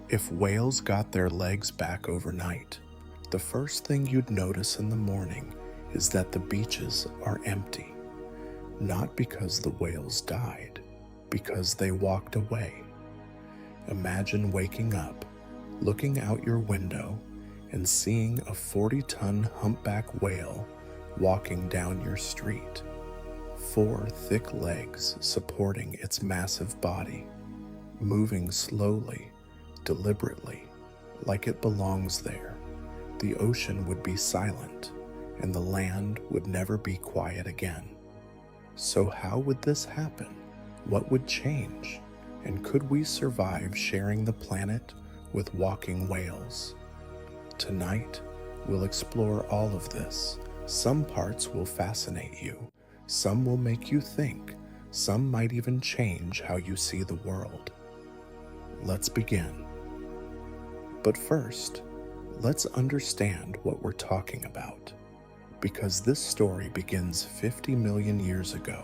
If whales got their legs back overnight, the first thing you'd notice in the morning is that the beaches are empty. Not because the whales died, because they walked away. Imagine waking up, looking out your window, and seeing a 40-ton humpback whale walking down your street. 4 thick legs supporting its massive body, moving slowly, deliberately, like it belongs there. The ocean would be silent, and the land would never be quiet again. So how would this happen? What would change? And could we survive sharing the planet with walking whales? Tonight, we'll explore all of this. Some parts will fascinate you, some will make you think, some might even change how you see the world. Let's begin. But first, let's understand what we're talking about, because this story begins 50 million years ago.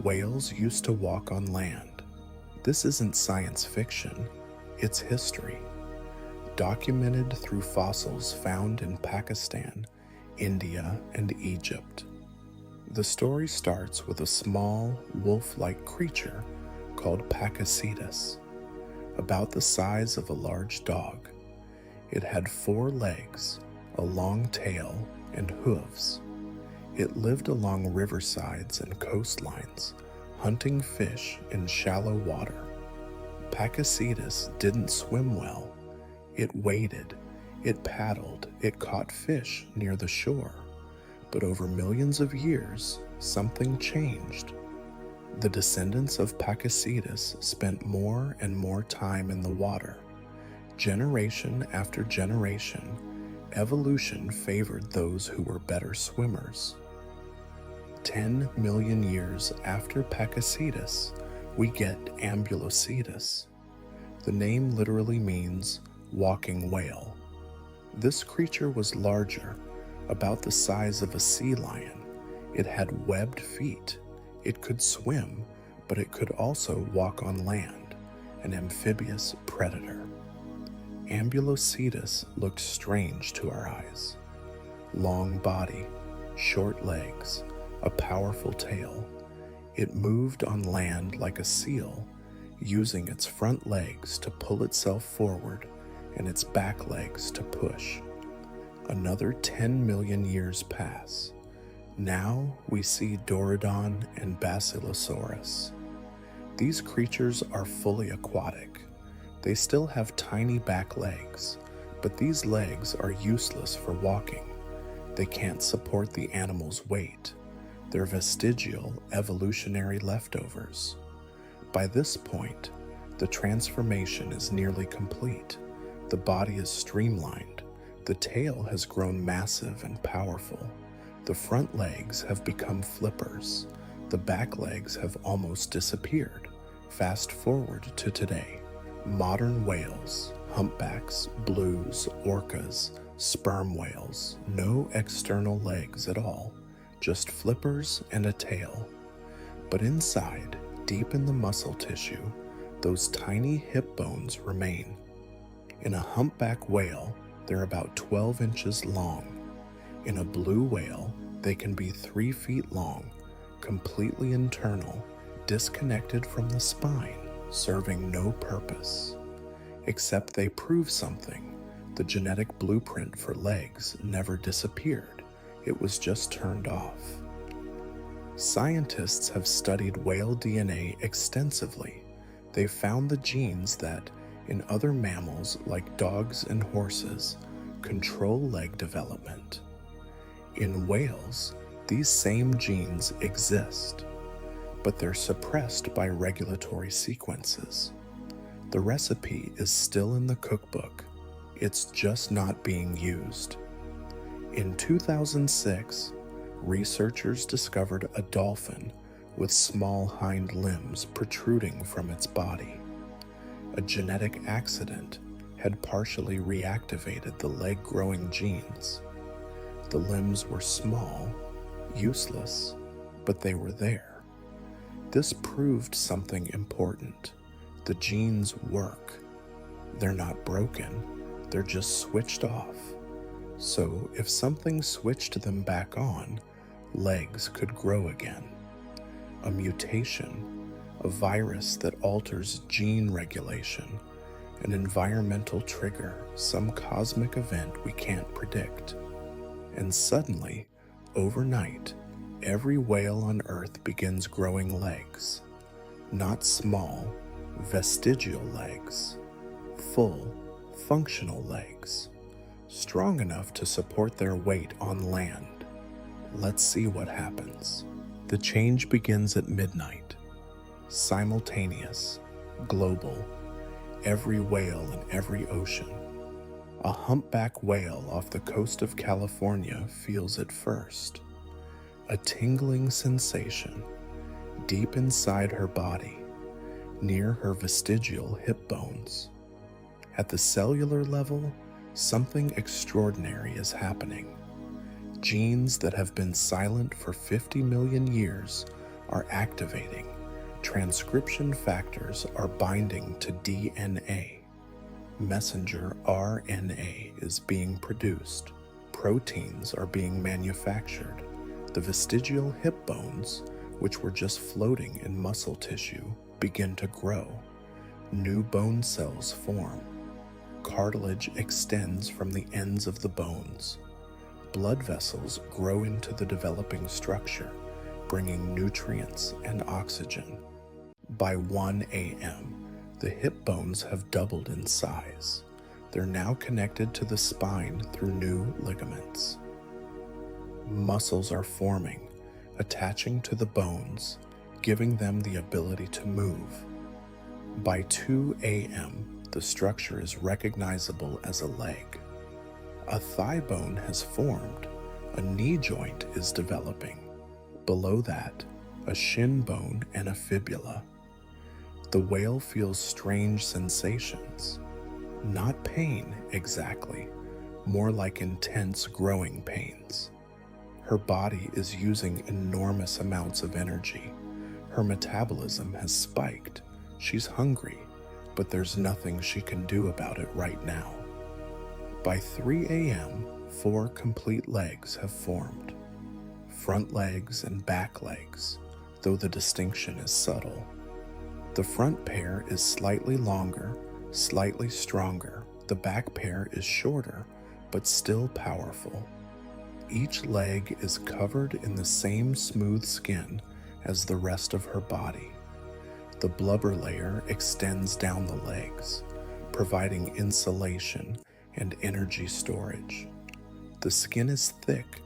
Whales used to walk on land. This isn't science fiction, it's history, documented through fossils found in Pakistan, India, and Egypt. The story starts with a small, wolf-like creature called Pakicetus, about the size of a large dog. It had 4 legs, a long tail, and hooves. It lived along riversides and coastlines, hunting fish in shallow water. Pakicetus didn't swim well. It waded, it paddled, it caught fish near the shore. But over millions of years, something changed. The descendants of Pakicetus spent more and more time in the water. Generation after generation, evolution favored those who were better swimmers. 10 million years after Pakicetus, we get Ambulocetus. The name literally means walking whale. This creature was larger, about the size of a sea lion. It had webbed feet. It could swim, but it could also walk on land, an amphibious predator. Ambulocetus looked strange to our eyes. Long body, short legs, a powerful tail. It moved on land like a seal, using its front legs to pull itself forward and its back legs to push. Another 10 million years pass. Now we see Dorodon and Basilosaurus. These creatures are fully aquatic. They still have tiny back legs, but these legs are useless for walking. They can't support the animal's weight. They're vestigial evolutionary leftovers. By this point, the transformation is nearly complete. The body is streamlined. The tail has grown massive and powerful. The front legs have become flippers. The back legs have almost disappeared. Fast forward to today. Modern whales, humpbacks, blues, orcas, sperm whales, no external legs at all, just flippers and a tail. But inside, deep in the muscle tissue, those tiny hip bones remain. In a humpback whale, they're about 12 inches long. In a blue whale, they can be 3 feet long, completely internal, disconnected from the spine, serving no purpose. Except they prove something. The genetic blueprint for legs never disappeared. It was just turned off. Scientists have studied whale DNA extensively. They've found the genes that, in other mammals like dogs and horses, control leg development. In whales, these same genes exist, but they're suppressed by regulatory sequences. The recipe is still in the cookbook. It's just not being used. In 2006, researchers discovered a dolphin with small hind limbs protruding from its body. A genetic accident had partially reactivated the leg-growing genes. The limbs were small, useless, but they were there. This proved something important. The genes work. They're not broken, they're just switched off. So if something switched them back on, legs could grow again. A mutation, a virus that alters gene regulation, an environmental trigger, some cosmic event we can't predict. And suddenly, overnight, every whale on Earth begins growing legs. Not small, vestigial legs. Full, functional legs. Strong enough to support their weight on land. Let's see what happens. The change begins at midnight. Simultaneous, global, every whale in every ocean. A humpback whale off the coast of California feels it first. A tingling sensation deep inside her body, near her vestigial hip bones. At the cellular level, something extraordinary is happening. Genes that have been silent for 50 million years are activating. Transcription factors are binding to DNA. Messenger RNA is being produced. Proteins are being manufactured. The vestigial hip bones, which were just floating in muscle tissue, begin to grow. New bone cells form. Cartilage extends from the ends of the bones. Blood vessels grow into the developing structure, bringing nutrients and oxygen. By 1 a.m., the hip bones have doubled in size. They're now connected to the spine through new ligaments. Muscles are forming, attaching to the bones, giving them the ability to move. By 2 a.m., the structure is recognizable as a leg. A thigh bone has formed. A knee joint is developing. Below that, a shin bone and a fibula. The whale feels strange sensations. Not pain exactly, more like intense growing pains. Her body is using enormous amounts of energy. Her metabolism has spiked. She's hungry, but there's nothing she can do about it right now. By 3 a.m., 4 complete legs have formed. Front legs and back legs, though the distinction is subtle. The front pair is slightly longer, slightly stronger. The back pair is shorter, but still powerful. Each leg is covered in the same smooth skin as the rest of her body. The blubber layer extends down the legs, providing insulation and energy storage. The skin is thick,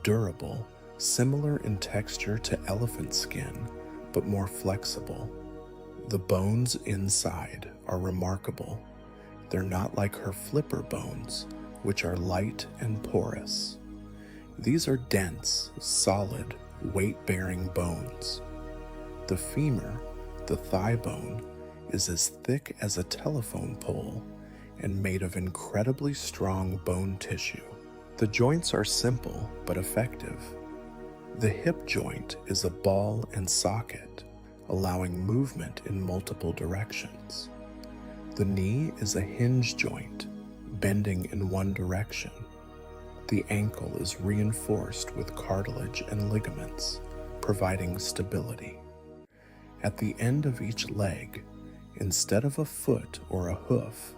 durable, similar in texture to elephant skin, but more flexible. The bones inside are remarkable. They're not like her flipper bones, which are light and porous. These are dense, solid, weight-bearing bones. The femur, the thigh bone, is as thick as a telephone pole and made of incredibly strong bone tissue. The joints are simple but effective. The hip joint is a ball and socket, allowing movement in multiple directions. The knee is a hinge joint, bending in one direction. The ankle is reinforced with cartilage and ligaments, providing stability. At the end of each leg, instead of a foot or a hoof,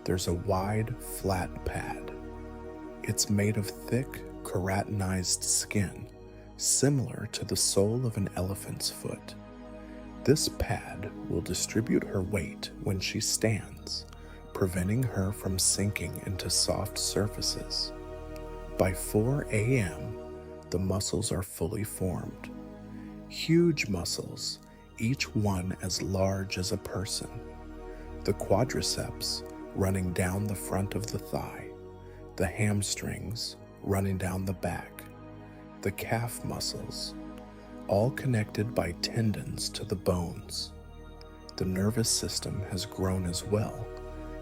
there's a wide, flat pad. It's made of thick, keratinized skin, similar to the sole of an elephant's foot. This pad will distribute her weight when she stands, preventing her from sinking into soft surfaces. By 4 a.m., the muscles are fully formed. Huge muscles, each one as large as a person. The quadriceps running down the front of the thigh, the hamstrings running down the back, the calf muscles, all connected by tendons to the bones. The nervous system has grown as well.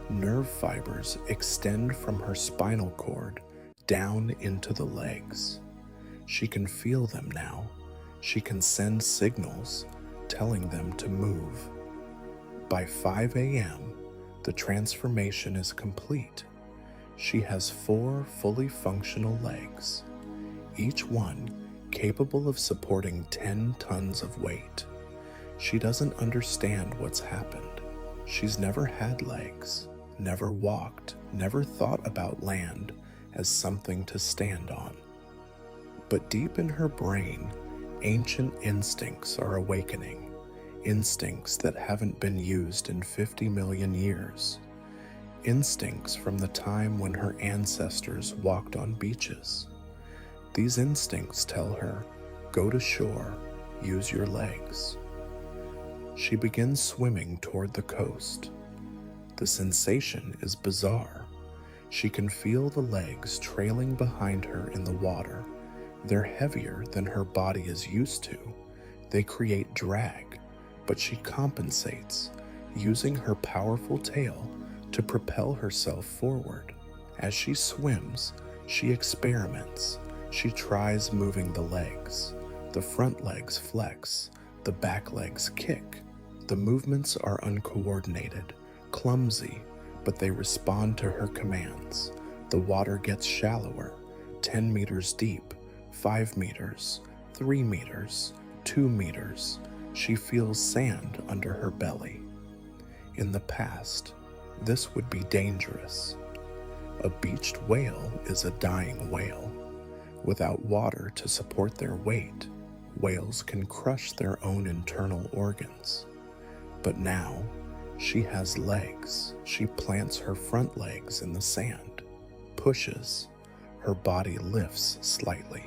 Nerve fibers extend from her spinal cord down into the legs. She can feel them now. She can send signals telling them to move. By 5 a.m., The transformation is complete. She has 4 fully functional legs, each one capable of supporting 10 tons of weight. She doesn't understand what's happened. She's never had legs, never walked, never thought about land as something to stand on. But deep in her brain, ancient instincts are awakening, instincts that haven't been used in 50 million years. Instincts from the time when her ancestors walked on beaches. These instincts tell her, go to shore, use your legs. She begins swimming toward the coast. The sensation is bizarre. She can feel the legs trailing behind her in the water. They're heavier than her body is used to. They create drag, but she compensates, using her powerful tail to propel herself forward. As she swims, she experiments. She tries moving the legs. The front legs flex, the back legs kick. The movements are uncoordinated, clumsy, but they respond to her commands. The water gets shallower, 10 meters deep, 5 meters, 3 meters, 2 meters. She feels sand under her belly. In the past, this would be dangerous. A beached whale is a dying whale. Without water to support their weight, whales can crush their own internal organs. But now, she has legs. She plants her front legs in the sand, pushes. Her body lifts slightly.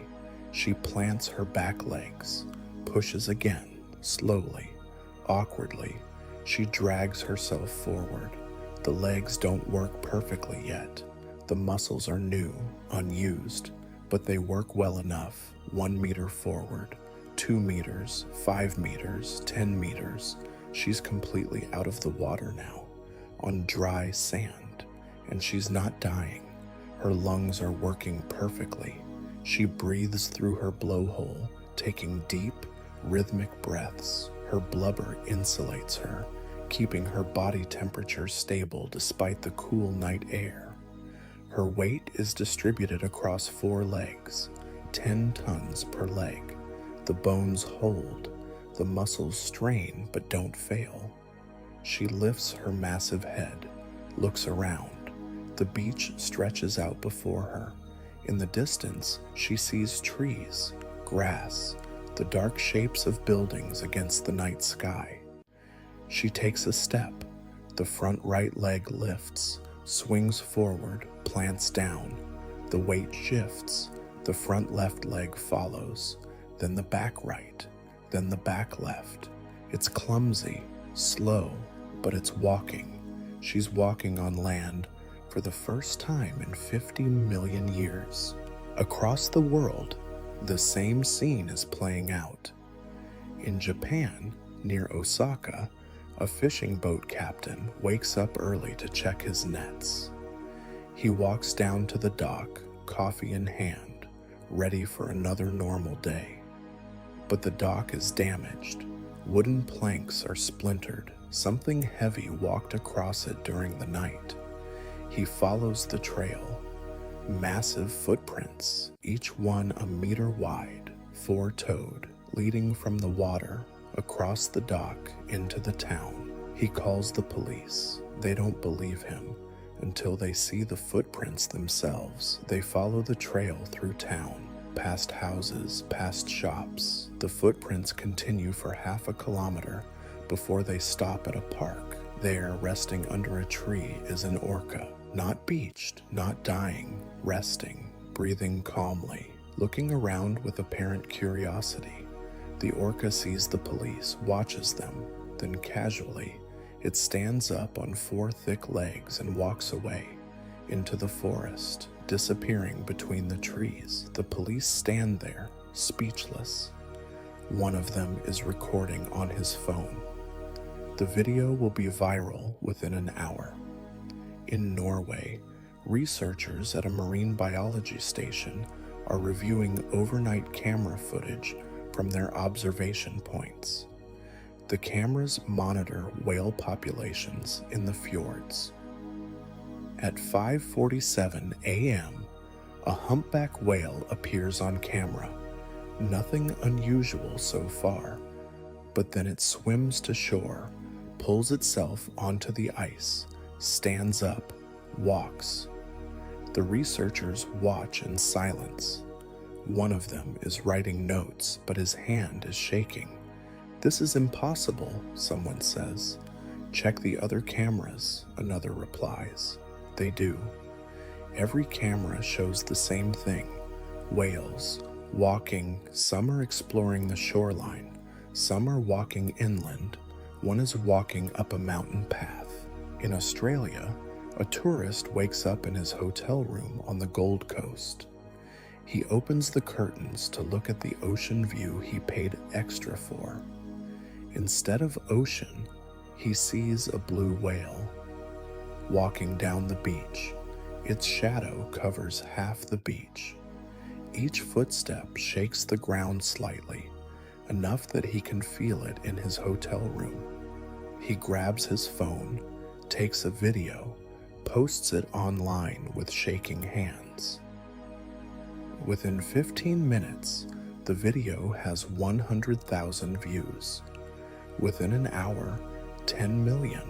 She plants her back legs, pushes again, slowly, awkwardly. She drags herself forward. The legs don't work perfectly yet. The muscles are new, unused, but they work well enough. 1 meter forward, 2 meters, 5 meters, 10 meters. She's completely out of the water now, on dry sand, and she's not dying. Her lungs are working perfectly. She breathes through her blowhole, taking deep, rhythmic breaths. Her blubber insulates her, keeping her body temperature stable despite the cool night air. Her weight is distributed across 4 legs, 10 tons per leg. The bones hold. The muscles strain but don't fail. She lifts her massive head, looks around. The beach stretches out before her. In the distance, she sees trees, grass, the dark shapes of buildings against the night sky. She takes a step. The front right leg lifts, swings forward, plants down. The weight shifts. The front left leg follows, then the back right, then the back left. It's clumsy, slow, but it's walking. She's walking on land for the first time in 50 million years. Across the world, the same scene is playing out. In Japan, near Osaka, a fishing boat captain wakes up early to check his nets. He walks down to the dock, coffee in hand, ready for another normal day. But the dock is damaged. Wooden planks are splintered. Something heavy walked across it during the night. He follows the trail. Massive footprints, each one a meter wide, 4-toed, leading from the water across the dock into the town. He calls the police. They don't believe him until they see the footprints themselves. They follow the trail through town, past houses, past shops. The footprints continue for half a kilometer before they stop at a park. There, resting under a tree, is an orca. Not beached, not dying, resting, breathing calmly, looking around with apparent curiosity. The orca sees the police, watches them, then casually, it stands up on 4 thick legs and walks away into the forest, disappearing between the trees. The police stand there, speechless. One of them is recording on his phone. The video will be viral within an hour. In Norway, researchers at a marine biology station are reviewing overnight camera footage from their observation points. The cameras monitor whale populations in the fjords. At 5:47 a.m., a humpback whale appears on camera. Nothing unusual so far, but then it swims to shore, pulls itself onto the ice, stands up, walks. The researchers watch in silence. One of them is writing notes, but his hand is shaking. "This is impossible," someone says. "Check the other cameras," another replies. They do. Every camera shows the same thing. Whales, walking. Some are exploring the shoreline. Some are walking inland. One is walking up a mountain path. In Australia, a tourist wakes up in his hotel room on the Gold Coast. He opens the curtains to look at the ocean view he paid extra for. Instead of ocean, he sees a blue whale. Walking down the beach, its shadow covers half the beach. Each footstep shakes the ground slightly, enough that he can feel it in his hotel room. He grabs his phone, takes a video, posts it online with shaking hands. Within 15 minutes, the video has 100,000 views. Within an hour, 10 million.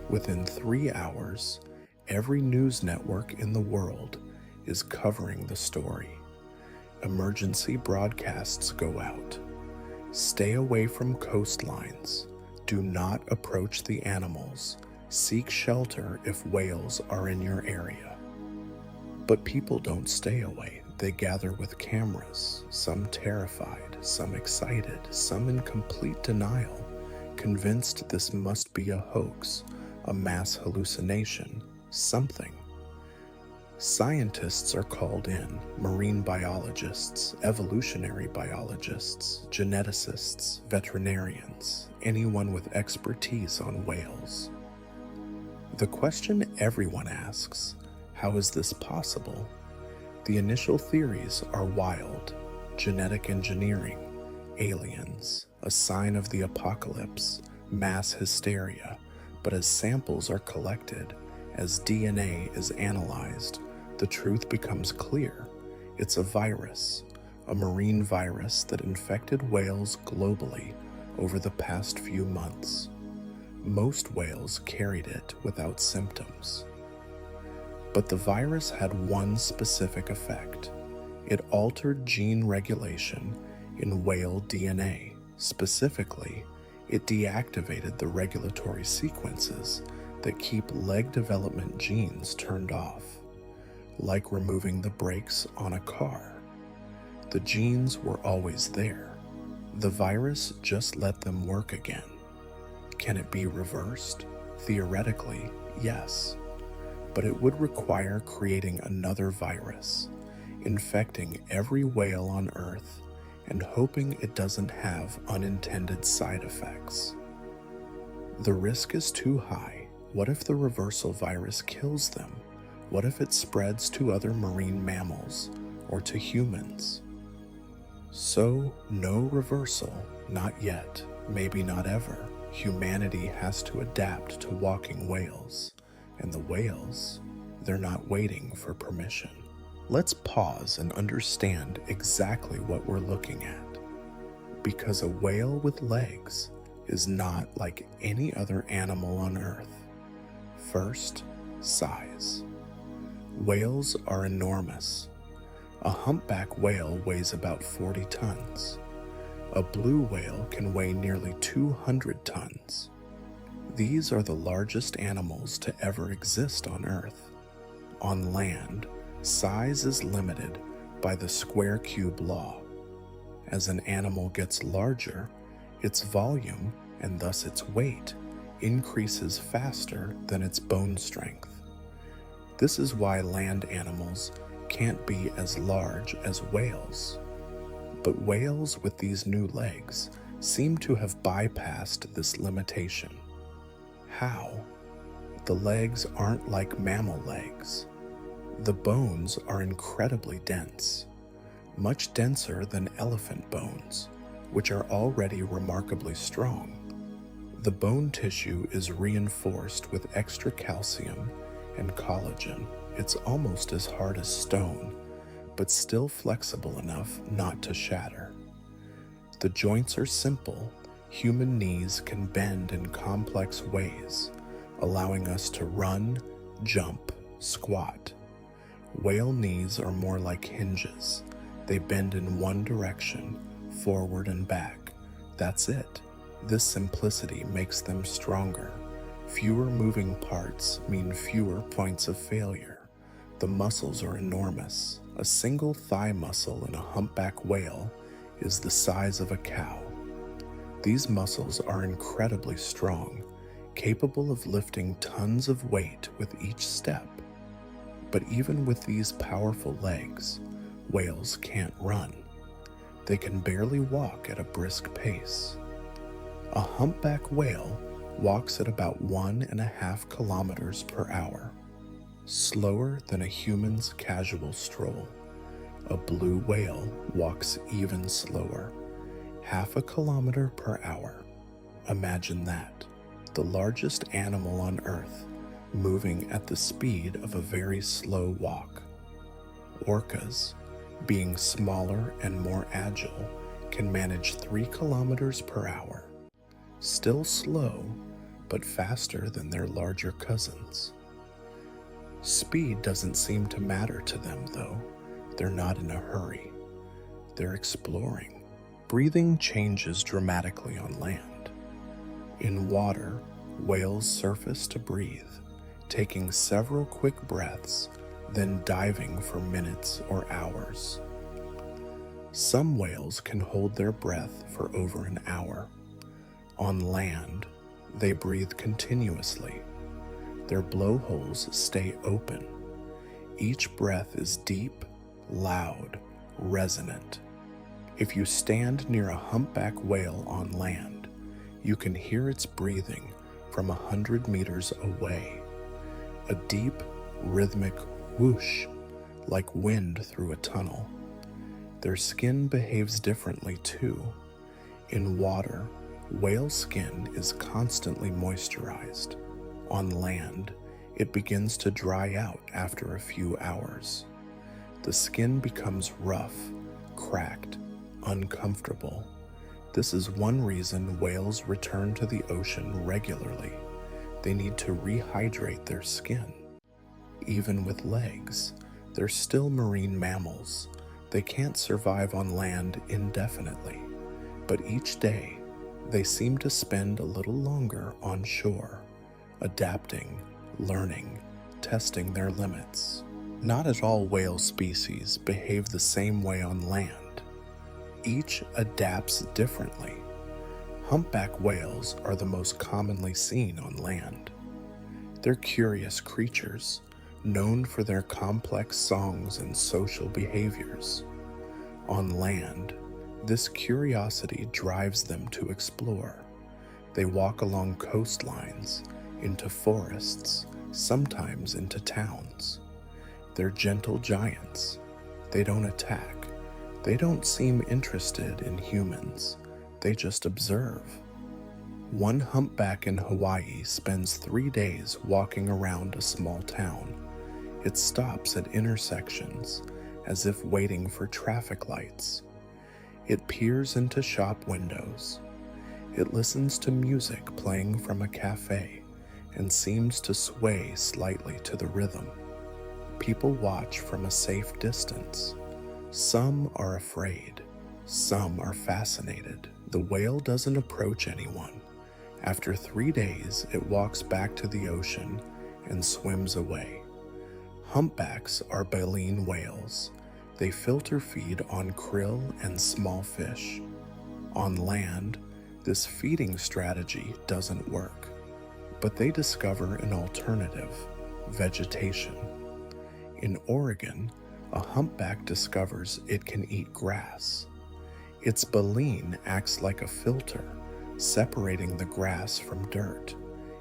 Within 3 hours, every news network in the world is covering the story. Emergency broadcasts go out. Stay away from coastlines. Do not approach the animals. Seek shelter if whales are in your area. But people don't stay away. They gather with cameras, some terrified, some excited, some in complete denial, convinced this must be a hoax, a mass hallucination, something. Scientists are called in, marine biologists, evolutionary biologists, geneticists, veterinarians, anyone with expertise on whales. The question everyone asks, how is this possible? The initial theories are wild: genetic engineering, aliens, a sign of the apocalypse, mass hysteria. But as samples are collected, as DNA is analyzed, the truth becomes clear. It's a virus, a marine virus that infected whales globally over the past few months. Most whales carried it without symptoms. But the virus had one specific effect. It altered gene regulation in whale DNA. Specifically, it deactivated the regulatory sequences that keep leg development genes turned off, like removing the brakes on a car. The genes were always there. The virus just let them work again. Can it be reversed? Theoretically, yes. But it would require creating another virus, infecting every whale on Earth, and hoping it doesn't have unintended side effects. The risk is too high. What if the reversal virus kills them? What if it spreads to other marine mammals or to humans? So, no reversal, not yet, maybe not ever. Humanity has to adapt to walking whales. And the whales, they're not waiting for permission. Let's pause and understand exactly what we're looking at. Because a whale with legs is not like any other animal on Earth. First, size. Whales are enormous. A humpback whale weighs about 40 tons. A blue whale can weigh nearly 200 tons. These are the largest animals to ever exist on Earth. On land, size is limited by the square cube law. As an animal gets larger, its volume, and thus its weight, increases faster than its bone strength. This is why land animals can't be as large as whales. But whales with these new legs seem to have bypassed this limitation. How? The legs aren't like mammal legs. The bones are incredibly dense, much denser than elephant bones, which are already remarkably strong. The bone tissue is reinforced with extra calcium and collagen. It's almost as hard as stone, but still flexible enough not to shatter. The joints are simple. Human knees can bend in complex ways, allowing us to run, jump, squat. Whale knees are more like hinges. They bend in one direction, forward and back. That's it. This simplicity makes them stronger. Fewer moving parts mean fewer points of failure. The muscles are enormous. A single thigh muscle in a humpback whale is the size of a cow. These muscles are incredibly strong, capable of lifting tons of weight with each step. But even with these powerful legs, whales can't run. They can barely walk at a brisk pace. A humpback whale walks at about 1.5 kilometers per hour, slower than a human's casual stroll. A blue whale walks even slower, 0.5 kilometer per hour. Imagine that, the largest animal on Earth, moving at the speed of a very slow walk. Orcas, being smaller and more agile, can manage 3 kilometers per hour. Still slow, but faster than their larger cousins. Speed doesn't seem to matter to them, though. They're not in a hurry. They're exploring. Breathing changes dramatically on land. In water, whales surface to breathe, taking several quick breaths, then diving for minutes or hours. Some whales can hold their breath for over an hour. On land, they breathe continuously. Their blowholes stay open. Each breath is deep, loud, resonant. If you stand near a humpback whale on land, you can hear its breathing from 100 meters away. A deep, rhythmic whoosh, like wind through a tunnel. Their skin behaves differently too. In water, whale skin is constantly moisturized. On land, it begins to dry out after a few hours. The skin becomes rough, cracked, uncomfortable. This is one reason whales return to the ocean regularly. They need to rehydrate their skin. Even with legs, they're still marine mammals. They can't survive on land indefinitely, but each day they seem to spend a little longer on shore, adapting, learning, testing their limits. Not at all whale species behave the same way on land. Each adapts differently. Humpback whales are the most commonly seen on land. They're curious creatures, known for their complex songs and social behaviors. On land, this curiosity drives them to explore. They walk along coastlines, into forests, sometimes into towns. They're gentle giants. They don't attack. They don't seem interested in humans. They just observe. One humpback in Hawaii spends 3 days walking around a small town. It stops at intersections, as if waiting for traffic lights. It peers into shop windows. It listens to music playing from a cafe and seems to sway slightly to the rhythm. People watch from a safe distance. Some are afraid. Some are fascinated. The whale doesn't approach anyone. After 3 days, it walks back to the ocean and swims away. Humpbacks are baleen whales. They filter feed on krill and small fish. On land, this feeding strategy doesn't work, but they discover an alternative: vegetation. In Oregon, a humpback discovers it can eat grass. Its baleen acts like a filter, separating the grass from dirt.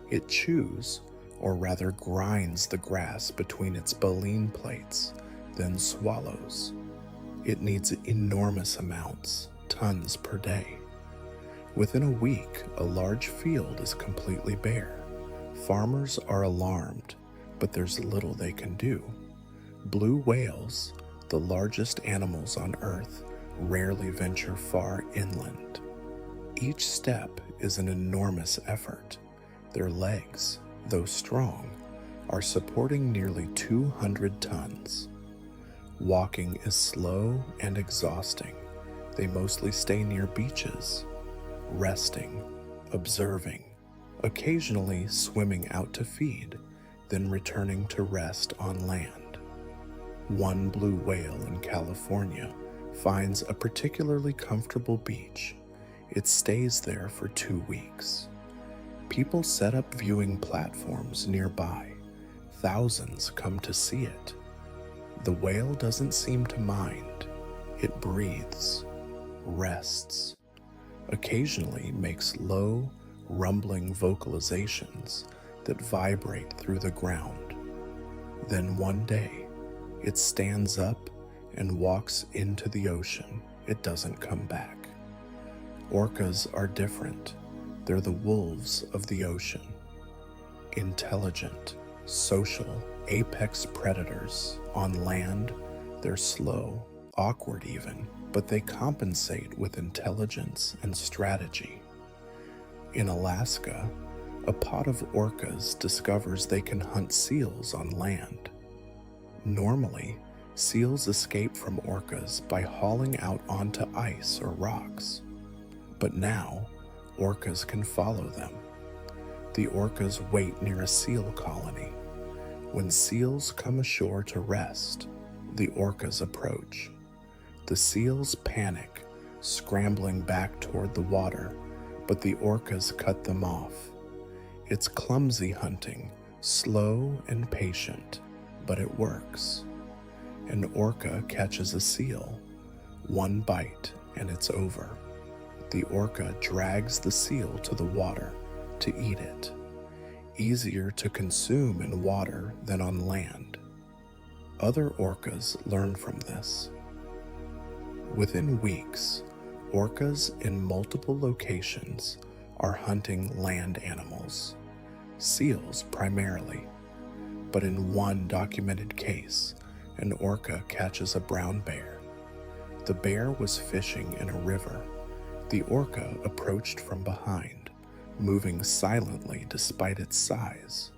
It chews, or rather grinds, the grass between its baleen plates, then swallows. It needs enormous amounts, tons per day. Within a week, a large field is completely bare. Farmers are alarmed, but there's little they can do. Blue whales, the largest animals on Earth, rarely venture far inland. Each step is an enormous effort. Their legs, though strong, are supporting nearly 200 tons. Walking is slow and exhausting. They mostly stay near beaches, resting, observing, occasionally swimming out to feed, then returning to rest on land. One blue whale in California finds a particularly comfortable beach. It stays there for 2 weeks. People set up viewing platforms nearby. Thousands come to see it. The whale doesn't seem to mind. It breathes, rests, occasionally makes low, rumbling vocalizations that vibrate through the ground. Then one day, it stands up and walks into the ocean. It doesn't come back. Orcas are different. They're the wolves of the ocean. Intelligent, social, apex predators. On land, they're slow, awkward even, but they compensate with intelligence and strategy. In Alaska, a pod of orcas discovers they can hunt seals on land. Normally, seals escape from orcas by hauling out onto ice or rocks. But now, orcas can follow them. The orcas wait near a seal colony. When seals come ashore to rest, the orcas approach. The seals panic, scrambling back toward the water, but the orcas cut them off. It's clumsy hunting, slow and patient, but it works. An orca catches a seal. One bite and it's over. The orca drags the seal to the water to eat it. Easier to consume in water than on land. Other orcas learn from this. Within weeks, orcas in multiple locations are hunting land animals, seals primarily. But in one documented case, an orca catches a brown bear. The bear was fishing in a river. The orca approached from behind, moving silently despite its size.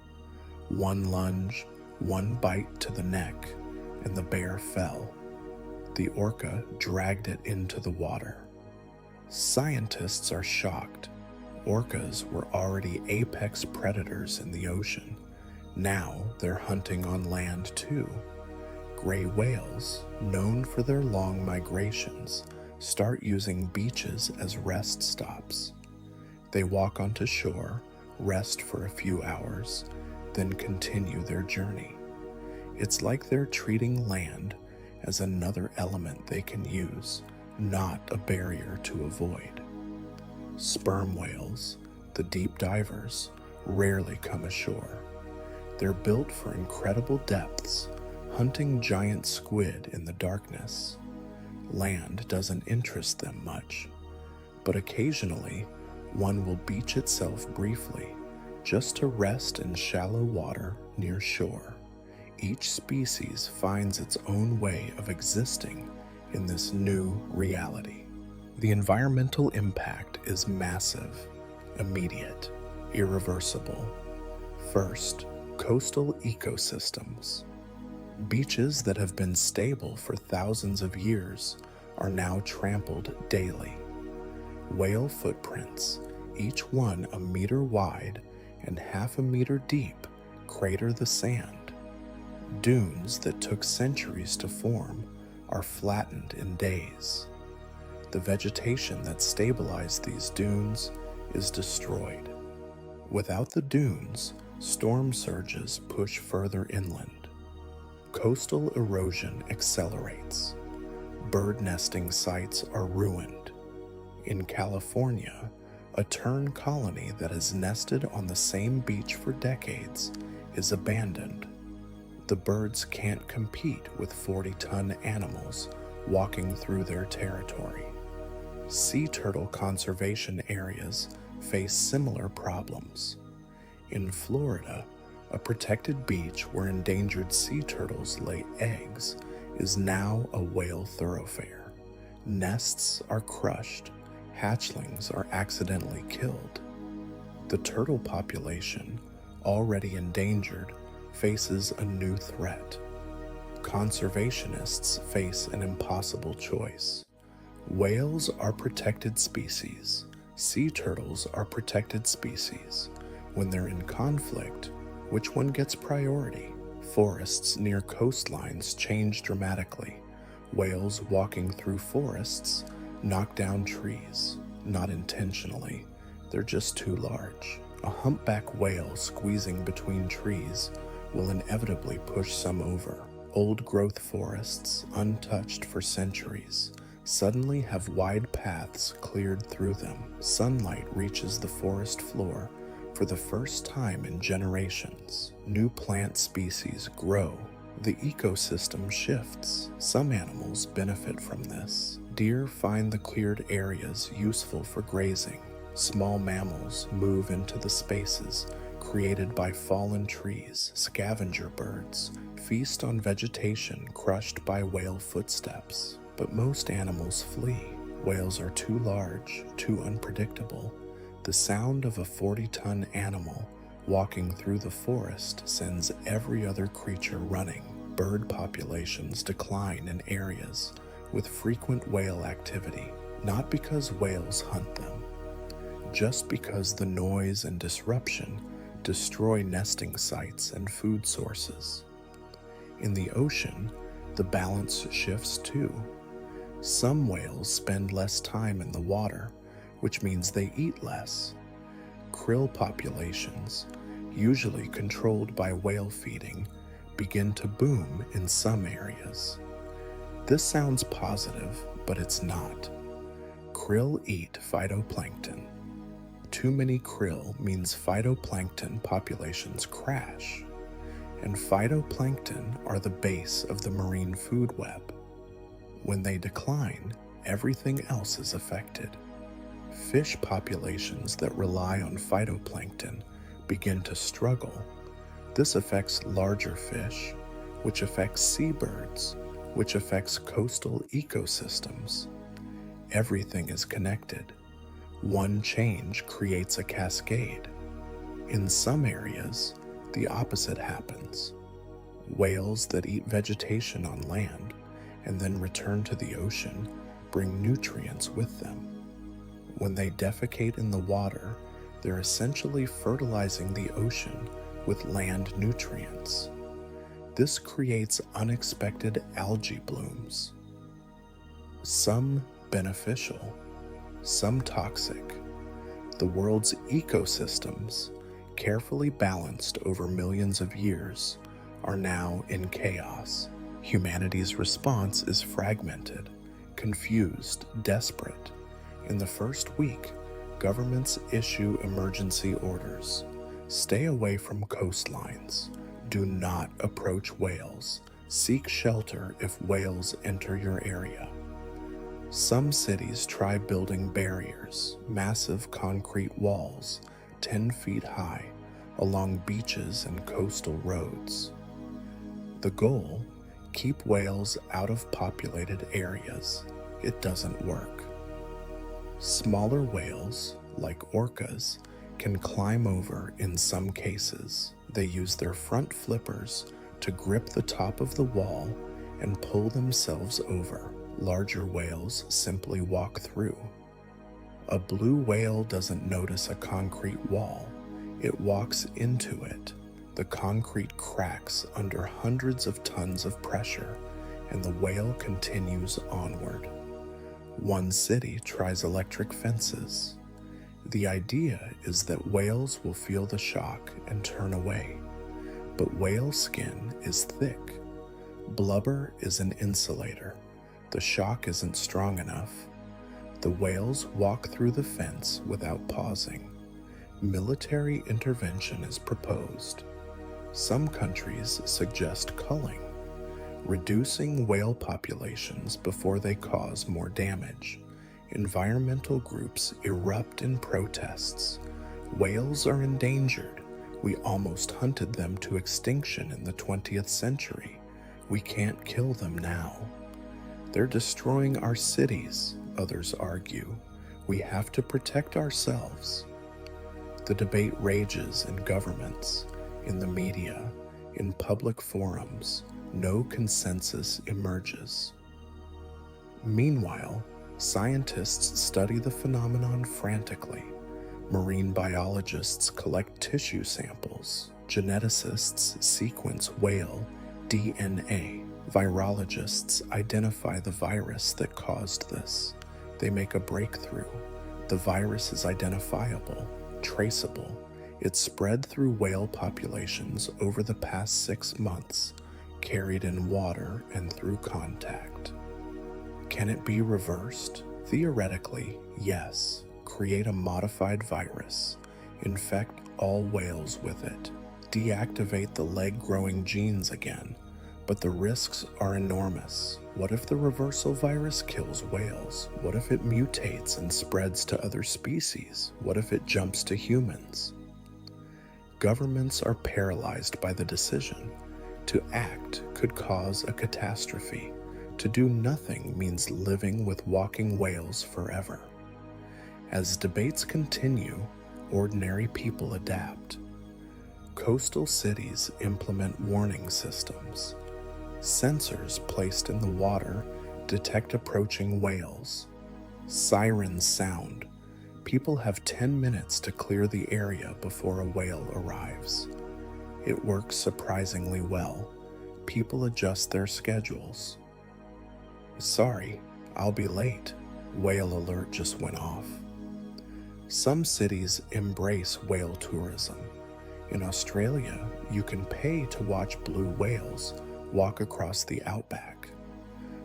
One lunge, one bite to the neck, and the bear fell. The orca dragged it into the water. Scientists are shocked. Orcas were already apex predators in the ocean. Now they're hunting on land too. Gray whales, known for their long migrations, start using beaches as rest stops. They walk onto shore, rest for a few hours, then continue their journey. It's like they're treating land as another element they can use, not a barrier to avoid. Sperm whales, the deep divers, rarely come ashore. They're built for incredible depths, hunting giant squid in the darkness. Land doesn't interest them much, but occasionally one will beach itself briefly, just to rest in shallow water near shore. Each species finds its own way of existing in this new reality. The environmental impact is massive, immediate, irreversible. First, coastal ecosystems. Beaches that have been stable for thousands of years are now trampled daily. Whale footprints, each one a meter wide and half a meter deep, crater the sand. Dunes that took centuries to form are flattened in days. The vegetation that stabilized these dunes is destroyed. Without the dunes, storm surges push further inland. Coastal erosion accelerates. Bird nesting sites are ruined. In California, a tern colony that has nested on the same beach for decades is abandoned. The birds can't compete with 40-ton animals walking through their territory. Sea turtle conservation areas face similar problems. In Florida, a protected beach where endangered sea turtles lay eggs is now a whale thoroughfare. Nests are crushed, hatchlings are accidentally killed. The turtle population, already endangered, faces a new threat. Conservationists face an impossible choice. Whales are protected species. Sea turtles are protected species. When they're in conflict, which one gets priority? Forests near coastlines change dramatically. Whales walking through forests knock down trees, not intentionally. They're just too large. A humpback whale squeezing between trees will inevitably push some over. Old-growth forests, untouched for centuries, suddenly have wide paths cleared through them. Sunlight reaches the forest floor for the first time in generations. New plant species grow. The ecosystem shifts. Some animals benefit from this. Deer find the cleared areas useful for grazing. Small mammals move into the spaces created by fallen trees. Scavenger birds feast on vegetation crushed by whale footsteps. But most animals flee. Whales are too large, too unpredictable. The sound of a 40-ton animal walking through the forest sends every other creature running. Bird populations decline in areas with frequent whale activity, not because whales hunt them, just because the noise and disruption destroy nesting sites and food sources. In the ocean, the balance shifts too. Some whales spend less time in the water, which means they eat less. Krill populations, usually controlled by whale feeding, begin to boom in some areas. This sounds positive, but it's not. Krill eat phytoplankton. Too many krill means phytoplankton populations crash, and phytoplankton are the base of the marine food web. When they decline, everything else is affected. Fish populations that rely on phytoplankton begin to struggle. This affects larger fish, which affects seabirds, which affects coastal ecosystems. Everything is connected. One change creates a cascade. In some areas, the opposite happens. Whales that eat vegetation on land and then return to the ocean bring nutrients with them. When they defecate in the water, they're essentially fertilizing the ocean with land nutrients. This creates unexpected algae blooms. Some beneficial, some toxic. The world's ecosystems, carefully balanced over millions of years, are now in chaos. Humanity's response is fragmented, confused, desperate. In the first week, governments issue emergency orders. Stay away from coastlines. Do not approach whales. Seek shelter if whales enter your area. Some cities try building barriers, massive concrete walls, 10 feet high, along beaches and coastal roads. The goal? Keep whales out of populated areas. It doesn't work. Smaller whales, like orcas, can climb over in some cases. They use their front flippers to grip the top of the wall and pull themselves over. Larger whales simply walk through. A blue whale doesn't notice a concrete wall. It walks into it. The concrete cracks under hundreds of tons of pressure, and the whale continues onward. One city tries electric fences. The idea is that whales will feel the shock and turn away. But whale skin is thick. Blubber is an insulator. The shock isn't strong enough. The whales walk through the fence without pausing. Military intervention is proposed. Some countries suggest culling, reducing whale populations before they cause more damage. Environmental groups erupt in protests. Whales are endangered. We almost hunted them to extinction in the 20th century. We can't kill them now. They're destroying our cities, others argue. We have to protect ourselves. The debate rages in governments, in the media, in public forums. No consensus emerges. Meanwhile, scientists study the phenomenon frantically. Marine biologists collect tissue samples. Geneticists sequence whale DNA. Virologists identify the virus that caused this. They make a breakthrough. The virus is identifiable, traceable. It spread through whale populations over the past 6 months, carried in water and through contact. Can it be reversed? Theoretically, yes. Create a modified virus, infect all whales with it, deactivate the leg-growing genes again, but the risks are enormous. What if the reversal virus kills whales? What if it mutates and spreads to other species? What if it jumps to humans? Governments are paralyzed by the decision. To act could cause a catastrophe. To do nothing means living with walking whales forever. As debates continue, ordinary people adapt. Coastal cities implement warning systems. Sensors placed in the water detect approaching whales. Sirens sound. People have 10 minutes to clear the area before a whale arrives. It works surprisingly well. People adjust their schedules. Sorry, I'll be late. Whale alert just went off. Some cities embrace whale tourism. In Australia, you can pay to watch blue whales walk across the outback.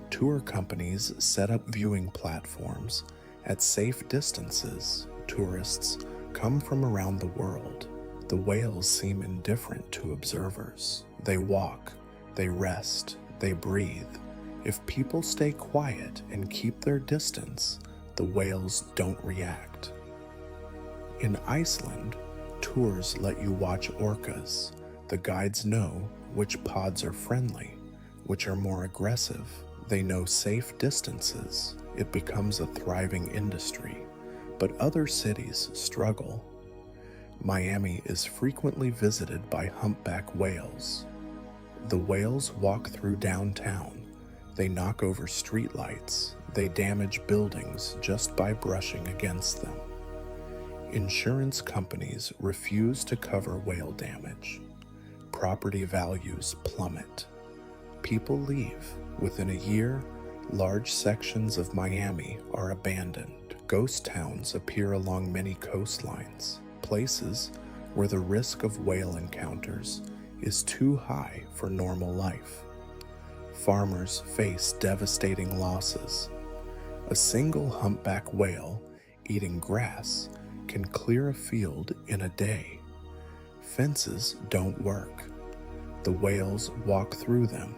Tour companies set up viewing platforms at safe distances. Tourists come from around the world. The whales seem indifferent to observers. They walk, they rest, they breathe. If people stay quiet and keep their distance, the whales don't react. In Iceland, tours let you watch orcas. The guides know which pods are friendly, which are more aggressive. They know safe distances. It becomes a thriving industry. But other cities struggle. Miami is frequently visited by humpback whales. The whales walk through downtown. They knock over streetlights. They damage buildings just by brushing against them. Insurance companies refuse to cover whale damage. Property values plummet. People leave. Within a year, large sections of Miami are abandoned. Ghost towns appear along many coastlines, places where the risk of whale encounters is too high for normal life. Farmers face devastating losses. A single humpback whale eating grass can clear a field in a day. Fences don't work. The whales walk through them.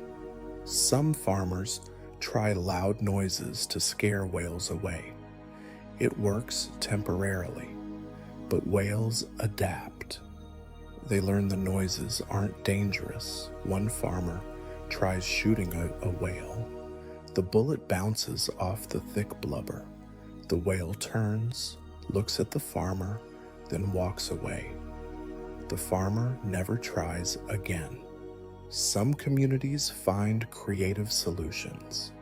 Some farmers try loud noises to scare whales away. It works temporarily, but whales adapt. They learn the noises aren't dangerous. One farmer tries shooting a whale. The bullet bounces off the thick blubber. The whale turns, looks at the farmer, then walks away. The farmer never tries again. Some communities find creative solutions.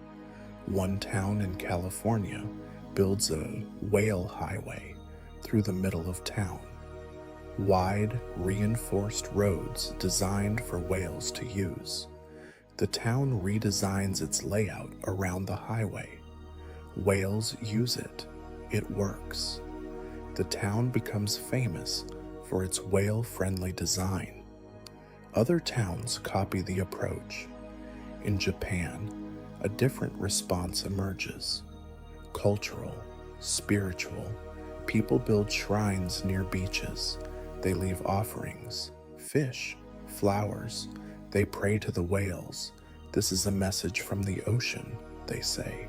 One town in California builds a whale highway through the middle of town. Wide, reinforced roads designed for whales to use. The town redesigns its layout around the highway. Whales use it. It works. The town becomes famous for its whale-friendly design. Other towns copy the approach. In Japan, a different response emerges. Cultural, spiritual. People build shrines near beaches. They leave offerings, fish, flowers. They pray to the whales. This is a message from the ocean, they say.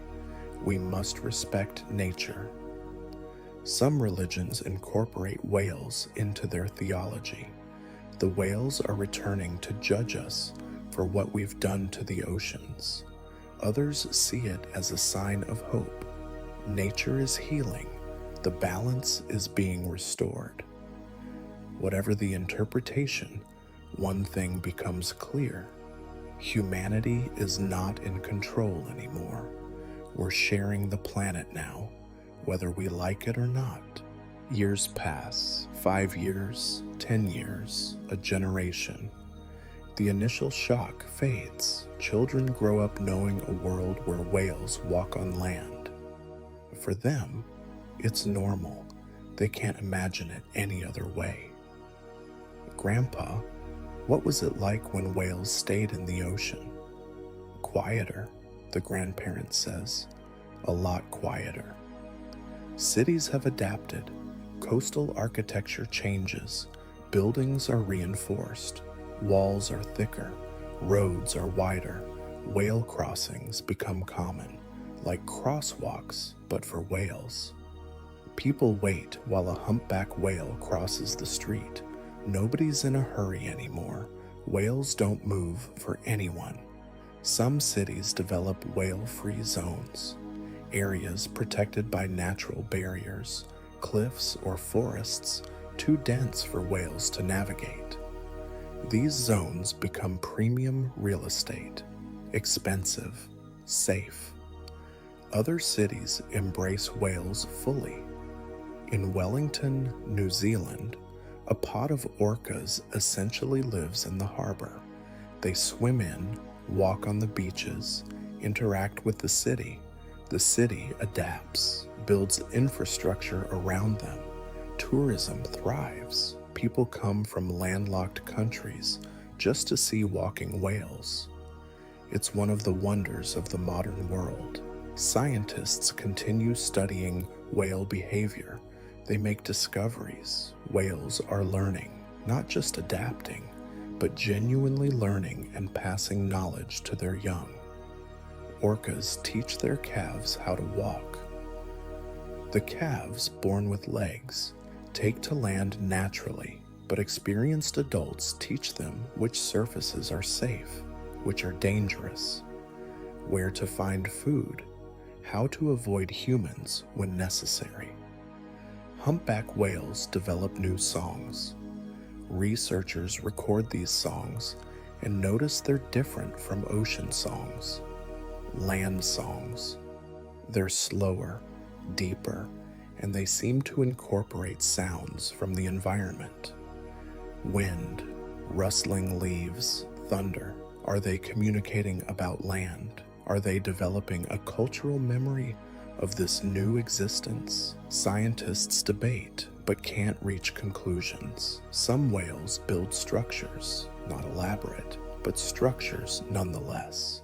We must respect nature. Some religions incorporate whales into their theology. The whales are returning to judge us for what we've done to the oceans. Others see it as a sign of hope. Nature is healing. The balance is being restored. Whatever the interpretation, one thing becomes clear. Humanity is not in control anymore. We're sharing the planet now, whether we like it or not. Years pass, 5 years, 10 years, a generation. The initial shock fades. Children grow up knowing a world where whales walk on land. For them, it's normal. They can't imagine it any other way. Grandpa, what was it like when whales stayed in the ocean? Quieter, the grandparent says. A lot quieter. Cities have adapted. Coastal architecture changes. Buildings are reinforced. Walls are thicker. Roads are wider. Whale crossings become common, like crosswalks, but for whales. People wait while a humpback whale crosses the street. Nobody's in a hurry anymore. Whales don't move for anyone. Some cities develop whale-free zones, areas protected by natural barriers, cliffs or forests too dense for whales to navigate. These zones become premium real estate, expensive, safe. Other cities embrace whales fully. In Wellington, New Zealand, a pod of orcas essentially lives in the harbor. They swim in, walk on the beaches, interact with the city. The city adapts, builds infrastructure around them. Tourism thrives. People come from landlocked countries just to see walking whales. It's one of the wonders of the modern world. Scientists continue studying whale behavior. They make discoveries. Whales are learning, not just adapting, but genuinely learning and passing knowledge to their young. Orcas teach their calves how to walk. The calves, born with legs, take to land naturally, but experienced adults teach them which surfaces are safe, which are dangerous, where to find food, how to avoid humans when necessary. Humpback whales develop new songs. Researchers record these songs and notice they're different from ocean songs, land songs. They're slower, deeper, and they seem to incorporate sounds from the environment. Wind, rustling leaves, thunder. Are they communicating about land? Are they developing a cultural memory of this new existence? Scientists debate, but can't reach conclusions. Some whales build structures, not elaborate, but structures nonetheless.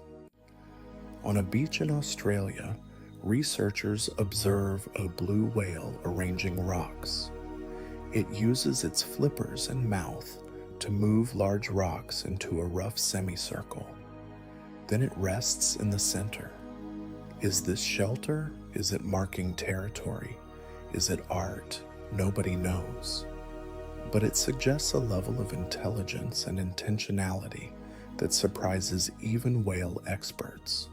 On a beach in Australia, researchers observe a blue whale arranging rocks. It uses its flippers and mouth to move large rocks into a rough semicircle. Then it rests in the center. Is this shelter? Is it marking territory? Is it art? Nobody knows. But it suggests a level of intelligence and intentionality that surprises even whale experts.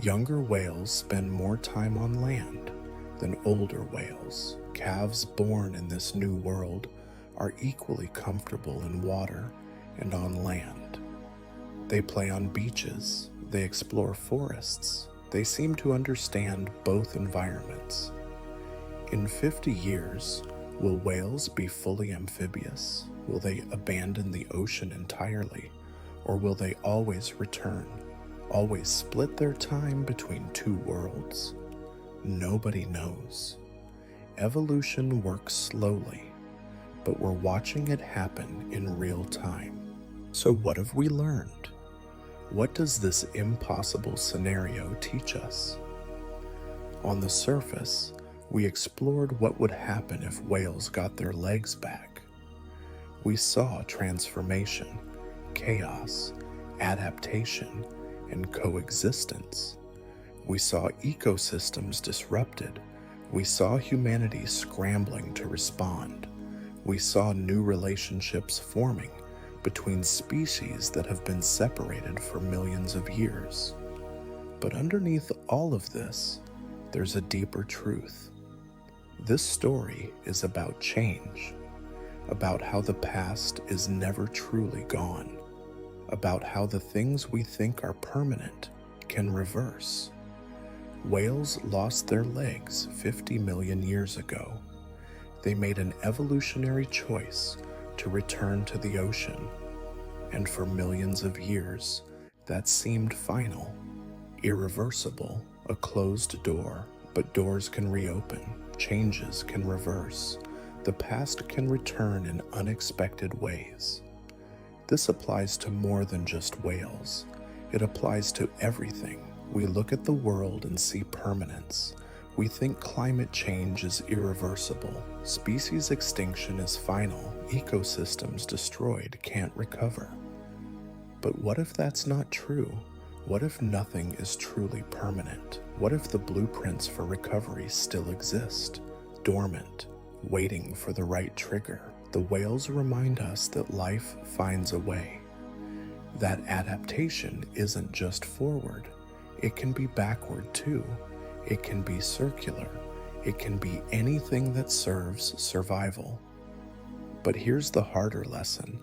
Younger whales spend more time on land than older whales. Calves born in this new world are equally comfortable in water and on land. They play on beaches. They explore forests. They seem to understand both environments. In 50 years, will whales be fully amphibious? Will they abandon the ocean entirely? Or will they always return? Always split their time between two worlds? Nobody knows. Evolution works slowly, but we're watching it happen in real time. So what have we learned? What does this impossible scenario teach us? On the surface, we explored what would happen if whales got their legs back. We saw transformation, chaos, adaptation, and coexistence. We saw ecosystems disrupted. We saw humanity scrambling to respond. We saw new relationships forming between species that have been separated for millions of years. But underneath all of this, there's a deeper truth. This story is about change, about how the past is never truly gone, about how the things we think are permanent can reverse. Whales lost their legs 50 million years ago. They made an evolutionary choice to return to the ocean, and for millions of years, that seemed final, irreversible, a closed door. But doors can reopen, changes can reverse, the past can return in unexpected ways. This applies to more than just whales. It applies to everything. We look at the world and see permanence. We think climate change is irreversible, species extinction is final, ecosystems destroyed can't recover. But what if that's not true? What if nothing is truly permanent? What if the blueprints for recovery still exist, dormant, waiting for the right trigger? The whales remind us that life finds a way. That adaptation isn't just forward. It can be backward too. It can be circular. It can be anything that serves survival. But here's the harder lesson.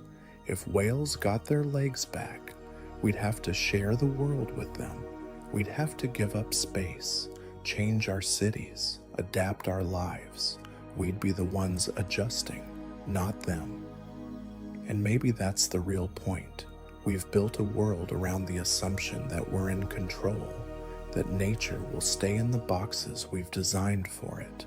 If whales got their legs back, we'd have to share the world with them. We'd have to give up space, change our cities, adapt our lives. We'd be the ones adjusting, not them. And maybe that's the real point. We've built a world around the assumption that we're in control, that nature will stay in the boxes we've designed for it.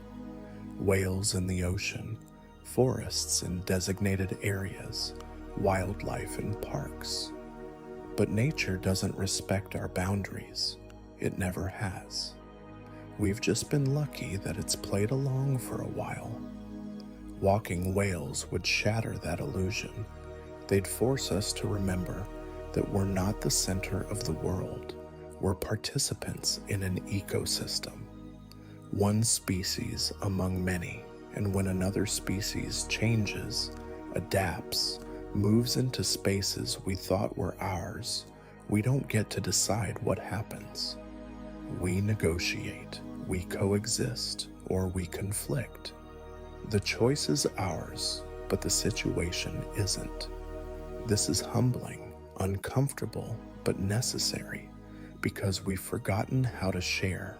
Whales in the ocean, forests in designated areas, wildlife in parks. But nature doesn't respect our boundaries. It never has. We've just been lucky that it's played along for a while. Walking whales would shatter that illusion. They'd force us to remember that we're not the center of the world. We're participants in an ecosystem. One species among many, and when another species changes, adapts, moves into spaces we thought were ours, we don't get to decide what happens. We negotiate, we coexist, or we conflict. The choice is ours, but the situation isn't. This is humbling, uncomfortable, but necessary, because we've forgotten how to share.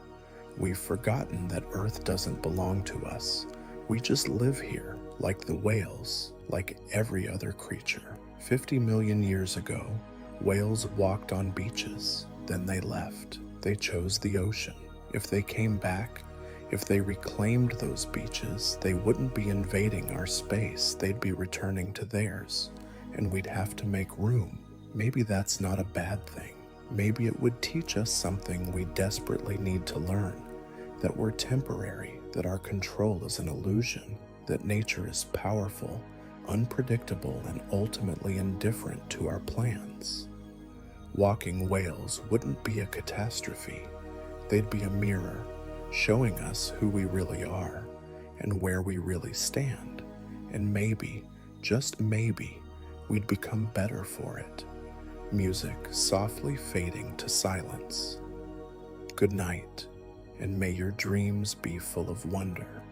We've forgotten that Earth doesn't belong to us. We just live here, like the whales, like every other creature. 50 million years ago, whales walked on beaches, then they left. They chose the ocean. If they came back, if they reclaimed those beaches, they wouldn't be invading our space, they'd be returning to theirs, and we'd have to make room. Maybe that's not a bad thing. Maybe it would teach us something we desperately need to learn, that we're temporary, that our control is an illusion, that nature is powerful, unpredictable, and ultimately indifferent to our plans. Walking whales wouldn't be a catastrophe. They'd be a mirror, showing us who we really are and where we really stand. And maybe, just maybe, we'd become better for it. Music softly fading to silence. Good night, and may your dreams be full of wonder.